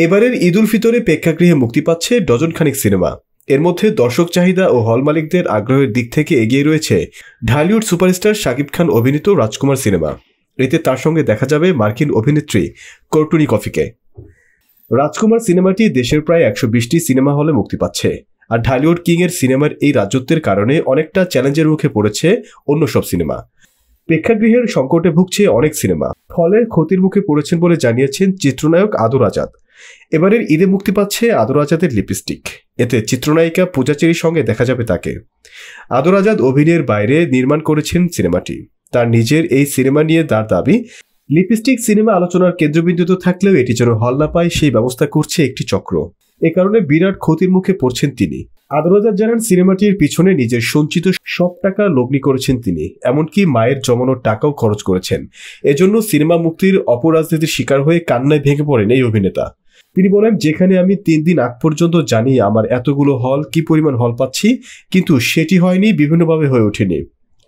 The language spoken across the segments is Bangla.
এবারের ঈদ উল ফিতরে প্রেক্ষাগৃহে মুক্তি পাচ্ছে ডজনখানেক সিনেমা। এর মধ্যে দর্শক চাহিদা ও হল মালিকদের আগ্রহের দিক থেকে এগিয়ে রয়েছে ঢালিউড সুপারস্টার শাকিব খান অভিনীত রাজকুমার সিনেমা। এতে তার সঙ্গে দেখা যাবে মার্কিন অভিনেত্রী কর্টুনি কফিকে। রাজকুমার সিনেমাটি দেশের প্রায় 120টি সিনেমা হলে মুক্তি পাচ্ছে। আর ঢালিউড কিং এর সিনেমার এই রাজত্বের কারণে অনেকটা চ্যালেঞ্জের মুখে পড়েছে অন্য সব সিনেমা। প্রেক্ষাগৃহের সংকটে ভুগছে অনেক সিনেমা, ফলে ক্ষতির মুখে পড়েছেন বলে জানিয়েছেন চিত্রনায়ক আদর আজাদ। এবারের ঈদে মুক্তি পাচ্ছে আদর আজাদের লিপস্টিক। এতে চিত্রনায়িকা পূজা চেরির সঙ্গে দেখা যাবে তাকে। আদর আজাদ অভিনয়ের বাইরে নির্মাণ করেছেন সিনেমাটি। তার নিজের এই সিনেমা নিয়ে তার দাবি, লিপস্টিক সিনেমা আলোচনার কেন্দ্রবিন্দুতে থাকলেও এটি যেন হল না পায় সেই ব্যবস্থা করছে একটি চক্র। এ কারণে বিরাট ক্ষতির মুখে পড়ছেন তিনি। আদর আজাদ জানান, সিনেমাটির পিছনে নিজের সঞ্চিত সব টাকা লগ্নি করেছেন তিনি, এমনকি মায়ের জমানোর টাকাও খরচ করেছেন। এজন্য সিনেমা মুক্তির অপরাজনীতির শিকার হয়ে কান্নায় ভেঙে পড়েন এই অভিনেতা। তিনি বলেন, যেখানে আমি 3 দিন আগ পর্যন্ত জানি আমার এতগুলো হল, কি পরিমাণ হল পাচ্ছি, কিন্তু সেটি হয়নি, বিভিন্নভাবে হয়ে ওঠেনি।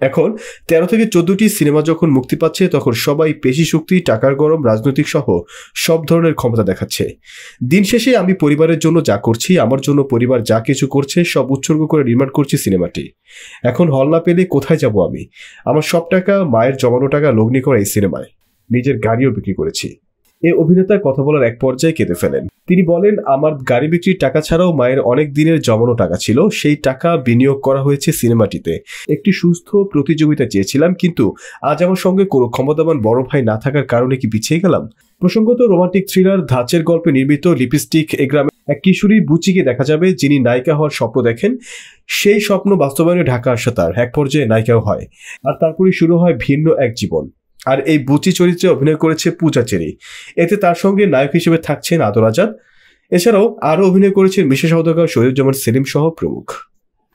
এখন 13 থেকে 14টি সিনেমা যখন মুক্তি পাচ্ছে, তখন সবাই পেশি শক্তি, টাকার গরম, রাজনৈতিক সহ সব ধরনের ক্ষমতা দেখাচ্ছে। দিন শেষে আমি পরিবারের জন্য যা করছি, আমার জন্য পরিবার যা কিছু করছে, সব উৎসর্গ করে নির্মাণ করছি সিনেমাটি। এখন হল না পেলে কোথায় যাব আমি? আমার সব টাকা, মায়ের জমানো টাকা লগ্নি করা এই সিনেমায়। নিজের গাড়িও বিক্রি করেছি। এ অভিনেতা কথা বলার এক পর্যায়ে কেঁদে ফেলেন। তিনি বলেন, আমার গাড়ি বিক্রির টাকা ছাড়াও মায়ের অনেক দিনের জমানো টাকা ছিল, সেই টাকা বিনিয়োগ করা হয়েছে সিনেমাটিতে। একটি সুস্থ প্রতিযোগিতা চেয়েছিলাম, কিন্তু আজ আমার সঙ্গে কোনো ক্ষমতাবান বড় ভাই না থাকার কারণে কি পিছিয়ে গেলাম? প্রসঙ্গত, রোমান্টিক থ্রিলার ধাঁচের গল্পে নির্মিত লিপস্টিক এ গ্রামে এক কিশোরী বুচিকে দেখা যাবে, যিনি নায়িকা হওয়ার স্বপ্ন দেখেন। সেই স্বপ্ন বাস্তবায়নে ঢাকা আসা তার এক পর্যায়ে নায়িকাও হয়, আর তারপরই শুরু হয় ভিন্ন এক জীবন। আর এই বুচি চরিত্রে অভিনয় করেছে পূজা চেরি। এতে তার সঙ্গে নায়ক হিসেবে থাকছেন আদর আজাদ। এছাড়াও আরও অভিনয় করেছেন মিশা সওদাগর, শহীদুজ্জামান সেলিম সহ প্রমুখ।